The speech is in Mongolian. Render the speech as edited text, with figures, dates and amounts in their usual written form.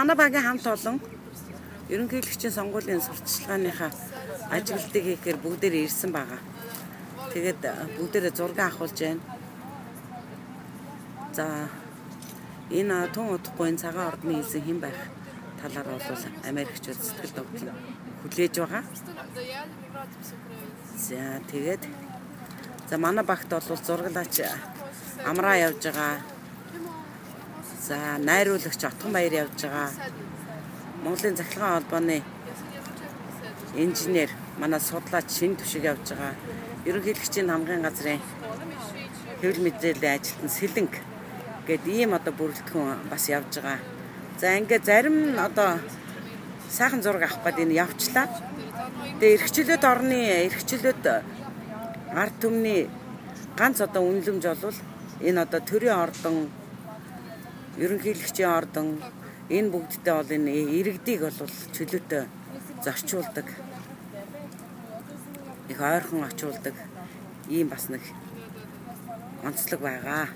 манай багийн хамт олон ерөнхийлөгчийн сонгуулийн сурталчилгааныхаа ажиглалтыг хийхээр бүгдээр ирсэн байгаа. Тэгээд бүгдээрээ зураг авахулж байна. За энэ тун удахгүй энэ цагаан ордны эзэн хэн байх талаар бол Америкчууд сэтгэл догтлон хүлээж байгаа. За тэгээд манай багт бол зураглаач амраа явж байгаа. За найруулагч Отгон Баяр явж байгаа. Монголын Цахилгаан холбооны инженер манай судлаач Шинэ Түшиг явж байгаа. Ерөнхийлөгчийн хамгааллын газрын хэвлэл мэдээллийн ажилтан Сэлэнг гээд ийм одоо бүрэлдэхүүн бас явж байгаа. За ингээд зарим нь одоо сайхан зураг авах гээд энэ явчлаа. Тэгээ эрхчлөөд орны эрхчлөөд ард түмний ганц одоо үнэлэмж бол энэ одоо төрийн ордон, ерөнхийлөгчийн ордон энэ бүгдтэй бол энэ иргэдийг бол чөлөөтэй зорчуулдаг. Их ойрхон очуулдаг ийм бас нэг онцлог байгаа.